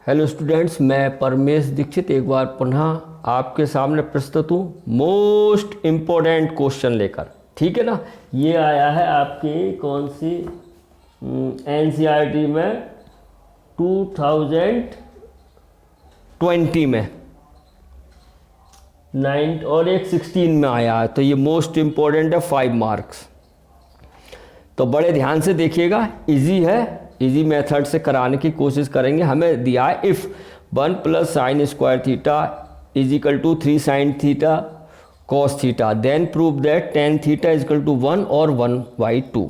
Hello students, मैं परमेश दीक्षित एक बार पुनः आपके सामने प्रस्तुत हूँ मोस्ट इम्पोर्टेंट क्वेश्चन लेकर। ठीक है ना। ये आया है आपकी कौन सी एनसीईआरटी में 2020 में 9 और एक 16 में आया है। तो ये मोस्ट इम्पोर्टेंट है, 5 मार्क्स। तो बड़े ध्यान से देखिएगा, इजी है, इजी मेथड से कराने की कोशिश करेंगे। हमें दिया है if 1 plus sine square theta is equal to 3 sine theta cos theta, then prove that tan theta is equal to 1 और 1/2।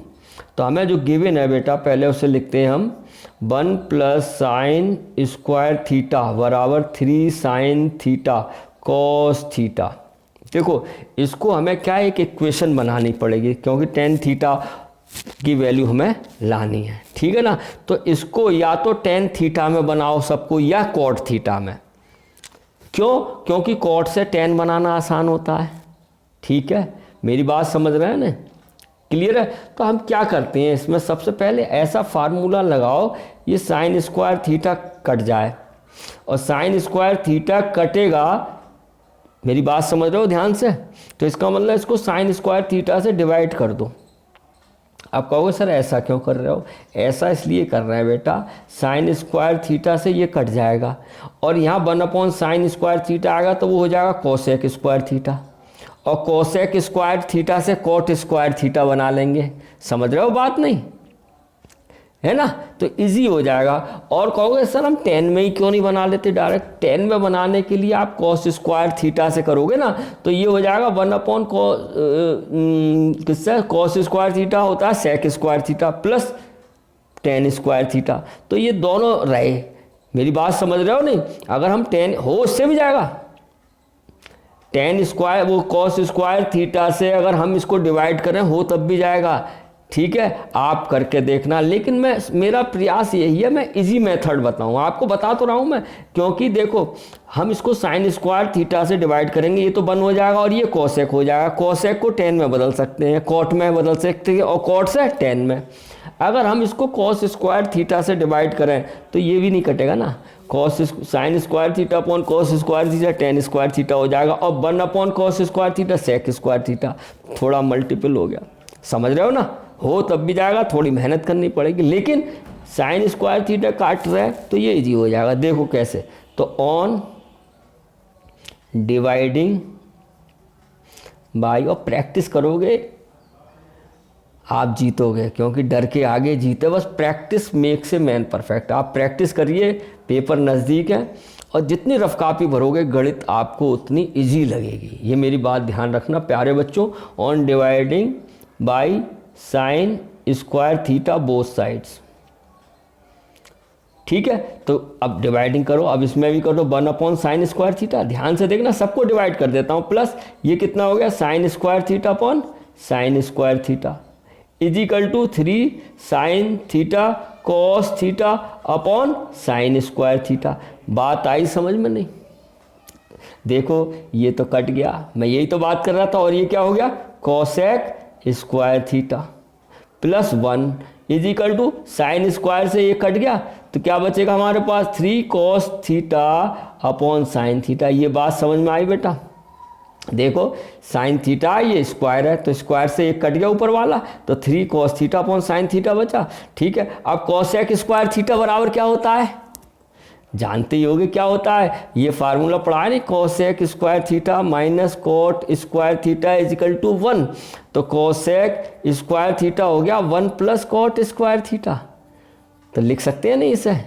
तो हमें जो गिवन है बेटा, पहले उसे लिखते हैं हम 1 प्लस साइन स्क्वायर थीटा बराबर 3 साइन थीटा कॉस थीटा। देखो इसको हमें क्या एक इक्वेशन बनानी पड़ेगी, क्योंकि टेन थीटा की वैल्यू हमें लानी है। ठीक है ना। तो इसको या तो टेन थीटा में बनाओ सबको, या कॉट थीटा में। क्यों? क्योंकि कॉट से टेन बनाना आसान होता है। ठीक है, मेरी बात समझ रहे हैं ना, क्लियर है। तो हम क्या करते हैं इसमें, सबसे पहले ऐसा फार्मूला लगाओ ये साइन स्क्वायर थीटा कट जाए, और साइन स्क्वायर थीटा कटेगा, मेरी बात समझ रहे हो ध्यान से। तो इसका मतलब इसको साइन स्क्वायर थीटा से डिवाइड कर दो। आप कहोगे सर ऐसा क्यों कर रहे हो? ऐसा इसलिए कर रहे हैं बेटा, साइन स्क्वायर थीटा से ये कट जाएगा, और यहाँ 1 साइन स्क्वायर थीटा आएगा तो वो हो जाएगा कोसेक स्क्वायर थीटा, और कोसेक स्क्वायर थीटा से कोट स्क्वायर थीटा बना लेंगे। समझ रहे हो बात नहीं है ना। तो इजी हो जाएगा। और कहोगे सर हम 10 में ही क्यों नहीं बना लेते डायरेक्ट? 10 में बनाने के लिए आप कॉस स्क्वायर थीटा से करोगे ना, तो ये हो जाएगा 1 किससे कॉस स्क्वायर थीटा होता है sec square theta plus tan square theta. तो ये दोनों रहे, मेरी बात समझ रहे हो नहीं। अगर हम 10 हो उससे भी जाएगा, टेन स्क्वायर वो कॉस स्क्वायर थीटा से अगर हम इसको डिवाइड करें हो तब भी जाएगा। ठीक है, आप करके देखना। लेकिन मेरा प्रयास यही है, मैं इजी मेथड बताऊं, आपको बता तो रहा हूं मैं। क्योंकि देखो हम इसको साइन स्क्वायर थीटा से डिवाइड करेंगे, ये तो 1 हो जाएगा, और ये कोसेक हो जाएगा। कोसेक को 10 में बदल सकते हैं, कॉट में बदल सकते हैं, और कॉट से 10 में। अगर हम इसको कॉस स्क्वायर थीटा से डिवाइड करें तो ये भी नहीं कटेगा ना। Cos sine square theta upon cos square theta 10 square theta हो जाएगा, और 1 cos square theta sec square theta, थोड़ा मल्टीपल हो गया। समझ रहे हो ना। हो तब भी जाएगा, थोड़ी मेहनत करनी पड़ेगी, लेकिन साइन स्क्वायर थीटा काट रहा है तो ये इजी हो जाएगा। देखो कैसे, तो ऑन डिवाइडिंग बाय, और प्रैक्टिस करोगे आप जीतोगे, क्योंकि डर के आगे जीते। बस प्रैक्टिस मेक से मैन परफेक्ट। आप प्रैक्टिस करिए, पेपर नज़दीक है, और जितनी रफ कापी भरोगे गणित आपको उतनी इजी लगेगी। ये मेरी बात ध्यान रखना प्यारे बच्चों। On dividing by sine square theta both sides. ठीक है, तो अब डिवाइडिंग करो, अब इसमें भी करो 1 साइन स्क्वायर थीटा। ध्यान से देखना, सबको डिवाइड कर देता हूं, प्लस ये कितना हो गया sine square theta upon sine square theta is equal to 3 sine theta cos theta upon sine square theta. बात आई समझ में नहीं? देखो ये तो कट गया, मैं यही तो बात कर रहा था। और ये क्या हो गया, cosec square theta plus 1 is equal to sine square से ये कट गया, तो क्या बचेगा हमारे पास 3 cos theta upon sine theta. ये बात समझ में आई बेटा? देखो साइन थीटा ये स्क्वायर है, तो स्क्वायर से एक कट गया ऊपर वाला, तो 3 cos theta upon sine theta बचा। ठीक है, अब कोसेक स्क्वायर थीटा बराबर क्या होता है, जानते ही होगे क्या होता है। ये फार्मूला पढ़ा है नहीं, cosec square theta minus cot square theta is equal to 1। तो कोसेक स्क्वायर थीटा हो गया 1 प्लस कोट स्क्वायर थीटा। तो लिख सकते हैं नहीं इसे,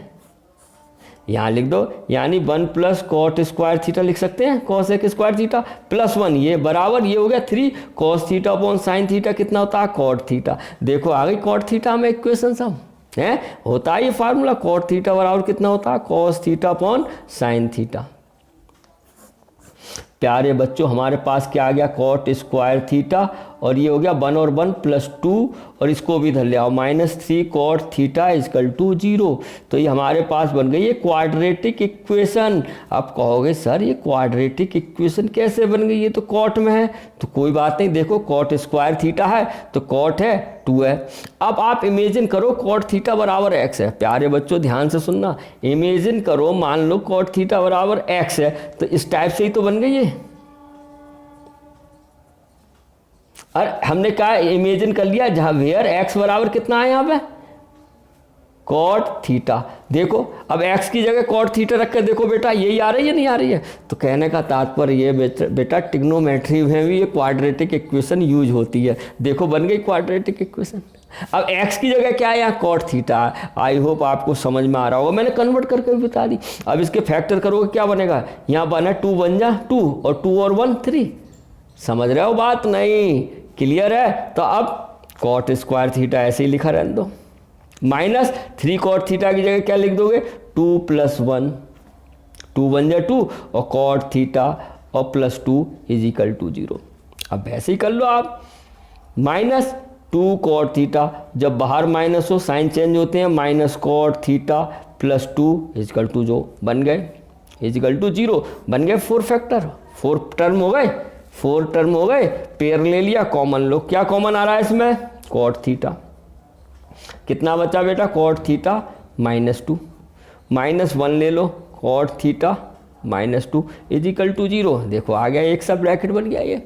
यहाँ लिख दो, यानी 1 प्लस कोट स्क्वायर थीटा लिख सकते हैं, कोसेक स्क्वायर थीटा प्लस 1, ये बराबर ये हो गया 3 cos theta upon sine theta कितना होता है कोट थीटा। देखो आ गई कोट थीटा में इक्वेशन सब है, होता है ये फार्मूला। कोट थीटा बराबर कितना होता है cos theta upon sine theta. प्यारे बच्चों हमारे पास क्या आ गया, कोट स्क्वायर थीटा और ये हो गया 1 और 1 +2 और इसको भी धर ले आओ -3 cot थीटा इक्वल टू 0। तो ये हमारे पास बन गई ये क्वाड्रेटिक इक्वेशन। आप कहोगे सर ये क्वाड्रेटिक इक्वेशन कैसे बन गई, ये तो कॉट में है। तो कोई बात नहीं, देखो cot स्क्वायर थीटा है तो cot है 2 है। अब आप इमेजिन करो cot थीटा बराबर x है। प्यारे बच्चों ध्यान से सुनना, इमेजिन करो मान लो cot थीटा बराबर x है, तो इस टाइप से ही तो बन गई ये। और हमने कहा इमेजिन कर लिया जहां वेयर x बराबर कितना है यहाँ पे cot थीटा। देखो अब x की जगह cot थीटा रख कर देखो बेटा यही आ रही है नहीं आ रही है। तो कहने का तात्पर्य ये बेटा ट्रिग्नोमेट्री में भी ये क्वाड्रेटिक इक्वेशन यूज होती है। देखो बन गई क्वाड्रेटिक इक्वेशन। अब x की जगह क्या है यहाँ cot थीटा। आई होप आपको समझ में आ रहा होगा, मैंने कन्वर्ट करके भी बता दी। अब इसके फैक्टर करोगे क्या बनेगा, यहाँ बना 2 बन जा 2 और 2 और 1 3। समझ रहे हो बात, नहीं क्लियर है। तो अब cot स्क्वायर थीटा ऐसे ही लिखा रहने दो, -3 cot थीटा की जगह क्या लिख दोगे 2 + 1, 2 बन जा 2 और cot थीटा और +2 इक्वल टू 0। अब ऐसे ही कर लो आप, -2 cot थीटा, जब बाहर माइनस हो साइन चेंज होते हैं, -cot थीटा +2 इक्वल टू जो बन गए इक्वल टू 0 बन गए 4 फैक्टर, 4 टर्म हो गए, 4 टर्म हो गए। पेयर ले लिया, कॉमन लो, क्या कॉमन आ रहा है इसमें cot थीटा। कितना बचा बेटा cot थीटा -2, -1 ले लो cot थीटा -2 इक्वल टू 0। देखो आ गया एक सा ब्रैकेट बन गया, ये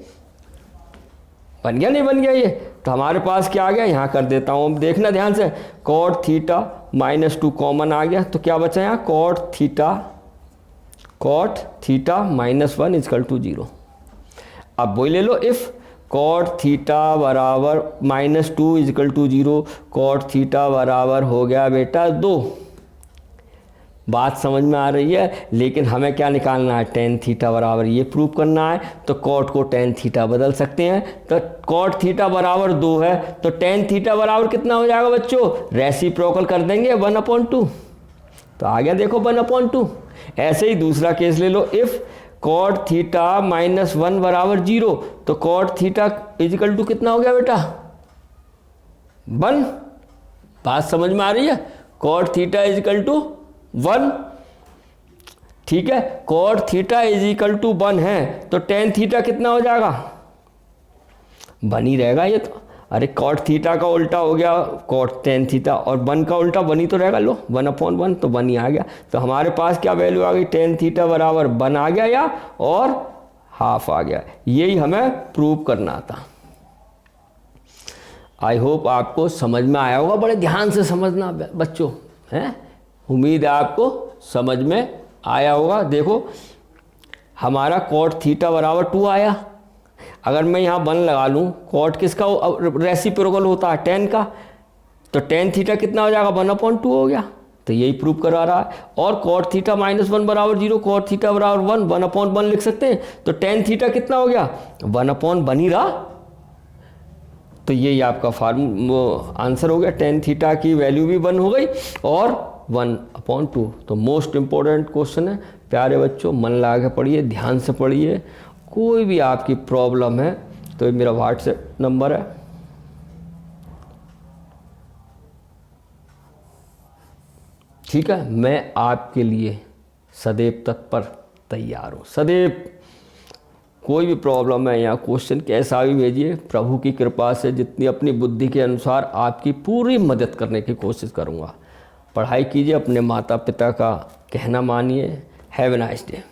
बन गया नहीं बन गया ये। तो हमारे पास क्या आ गया, यहाँ कर देता हूँ, देखना ध्यान से, cot थीटा -2 कॉमन आ गया तो क्या बचा यहाँ cot थीटा -1 इक्वल टू 0। अब वही ले लो, इफ़ cot थीटा बराबर -2 इक्वल टू 0, cot थीटा बराबर हो गया बेटा 2। बात समझ में आ रही है। लेकिन हमें क्या निकालना है, tan थीटा बराबर ये प्रूव करना है। तो cot को tan थीटा बदल सकते हैं। तो cot थीटा बराबर 2 है तो tan थीटा बराबर कितना हो जाएगा बच्चों, रेसिप्रोकल कर देंगे 1/2। तो आ गया देखो 1/2। ऐसे ही दूसरा केस ले लो, इफ़ cot थीटा -1 बराबर 0 तो cot थीटा इक्वल टू कितना हो गया बेटा 1। बात समझ में आ रही है, cot थीटा इक्वल टू 1। ठीक है, cot थीटा इक्वल टू 1 है तो tan थीटा कितना हो जाएगा 1 ही रहेगा ये तो। अरे cot थीटा का उल्टा हो गया cot tan थीटा और 1 का उल्टा 1 ही तो रहेगा, लो 1/1 तो 1 ही आ गया। तो हमारे पास क्या वैल्यू आ गई, tan थीटा बराबर 1 आ गया या और हाफ आ गया। यही हमें प्रूव करना था। आई होप आपको समझ में आया होगा, बड़े ध्यान से समझना बच्चों, हैं उम्मीद है आपको समझ में आया होगा। देखो हमारा cot थीटा बराबर 2 आया, अगर मैं यहाँ 1 लगा लूँ, cot किसका रेसिप्रोकल होता है tan का, तो tan थीटा कितना हो जाएगा 1/2 हो गया। तो यही प्रूव करा रहा है। और cot थीटा -1 बराबर 0, cot थीटा बराबर 1, 1/1 लिख सकते हैं। तो tan थीटा कितना हो गया 1/1 ही रहा। तो यही आपका आंसर हो गया, tan थीटा की वैल्यू भी 1 हो गई और 1/2। तो मोस्ट इम्पोर्टेंट क्वेश्चन है प्यारे बच्चों, मन लगा के पढ़िए, ध्यान से पढ़िए। कोई भी आपकी प्रॉब्लम है तो ये मेरा व्हाट्सएप नंबर है, ठीक है। मैं आपके लिए सदैव तत्पर तैयार हूँ, सदैव। कोई भी प्रॉब्लम है या क्वेश्चन कैसा भी भेजिए, प्रभु की कृपा से जितनी अपनी बुद्धि के अनुसार आपकी पूरी मदद करने की कोशिश करूँगा। पढ़ाई कीजिए, अपने माता पिता का कहना मानिए। Have a nice day.